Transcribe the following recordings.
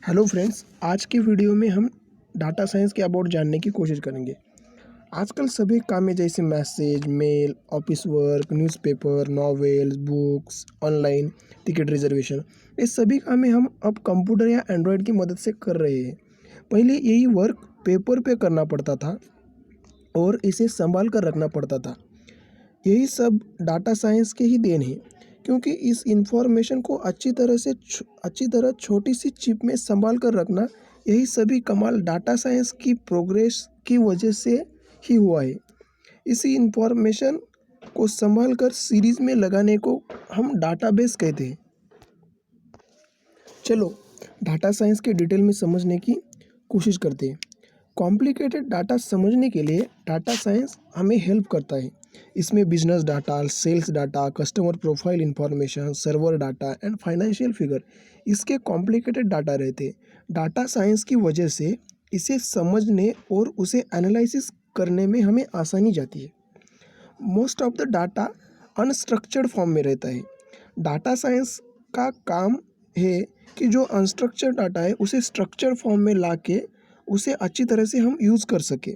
Hello friends, आज की video में हम डाटा साइंस के अबाउट जानने की कोशिश करेंगे। आजकल सभी कामें जैसे message, mail, office work, newspaper, novels, books, online ticket reservation, ये सभी कामें हम अब कंप्यूटर या एंड्रॉयड की मदद से कर रहे हैं। पहले यही वर्क पेपर पे करना पड़ता था और इसे संभाल कर रखना पड़ता था। यही सब डाटा साइंस के ही देन है, क्योंकि इस इंफॉर्मेशन को अच्छी तरह छोटी सी चिप में संभाल कर रखना, यही सभी कमाल डाटा साइंस की प्रोग्रेस की वजह से ही हुआ है। इसी इंफॉर्मेशन को संभाल कर सीरीज में लगाने को हम डाटाबेस कहते हैं। चलो डाटा साइंस के डिटेल में समझने की कोशिश करते हैं। कॉम्प्लिकेटेड डाटा समझने के लिए डाटा साइंस हमें हेल्प करता है। इसमें business data, sales data, customer profile information, server data and financial figure, इसके कॉम्प्लिकेटेड डाटा रहते हैं। डाटा साइंस की वजह से इसे समझने और उसे एनालिसिस करने में हमें आसानी जाती है। Most of the data unstructured form में रहता है। डाटा साइंस का काम है कि जो अनस्ट्रक्चर्ड डाटा है उसे स्ट्रक्चर फॉर्म में ला के उसे अच्छी तरह से हम यूज़ कर सकें।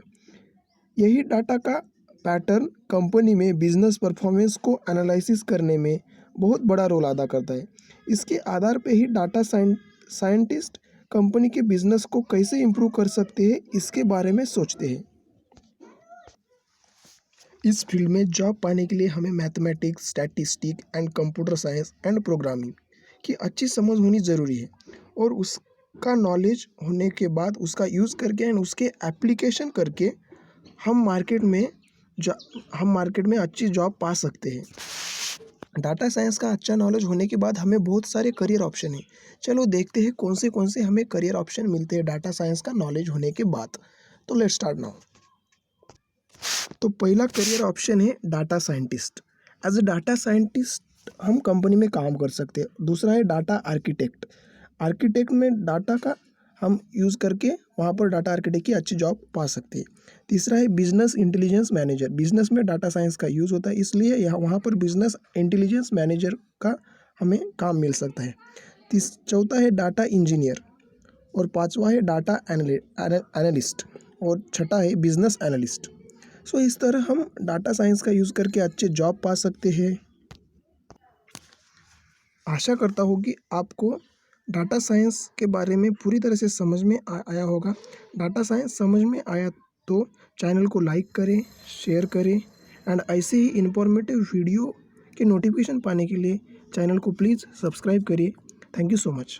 यही डाटा का पैटर्न कंपनी में बिजनेस परफॉर्मेंस को एनालिसिस करने में बहुत बड़ा रोल अदा करता है। इसके आधार पे ही डाटा साइंटिस्ट कंपनी के बिजनेस को कैसे इम्प्रूव कर सकते हैं, इसके बारे में सोचते हैं। इस फील्ड में जॉब पाने के लिए हमें mathematics, statistic and computer science and programming की अच्छी समझ होनी ज़रूरी है, और उसका नॉलेज होने के बाद उसका यूज़ करके एंड उसके एप्लीकेशन करके हम मार्केट में अच्छी जॉब पा सकते हैं। डाटा साइंस का अच्छा नॉलेज होने के बाद हमें बहुत सारे करियर ऑप्शन हैं। चलो देखते हैं कौन से हमें करियर ऑप्शन मिलते हैं डाटा साइंस का नॉलेज होने के बाद। तो लेट्स स्टार्ट नाउ। तो पहला करियर ऑप्शन है data scientist. As a data scientist हम कंपनी में काम कर सकते हैं। दूसरा है डाटा आर्किटेक्ट। आर्किटेक्ट में डाटा का हम यूज़ करके वहाँ पर डाटा आर्किटेक्ट की अच्छी जॉब पा सकते हैं। तीसरा है बिजनेस इंटेलिजेंस मैनेजर। बिजनेस में डाटा साइंस का यूज़ होता है, इसलिए यहाँ वहाँ पर बिजनेस इंटेलिजेंस मैनेजर का हमें काम मिल सकता है। चौथा है डाटा इंजीनियर, और पांचवा है डाटा एनालिस्ट, और छठा है बिजनेस एनालिस्ट। सो इस तरह हम डाटा साइंस का यूज़ करके अच्छे जॉब पा सकते हैं। आशा करता हूँ कि आपको डाटा साइंस के बारे में पूरी तरह से समझ में आया होगा। डाटा साइंस समझ में आया तो चैनल को लाइक करें, शेयर करें, एंड ऐसे ही इंफॉर्मेटिव वीडियो के नोटिफिकेशन पाने के लिए चैनल को प्लीज़ सब्सक्राइब करिए। Thank you so much.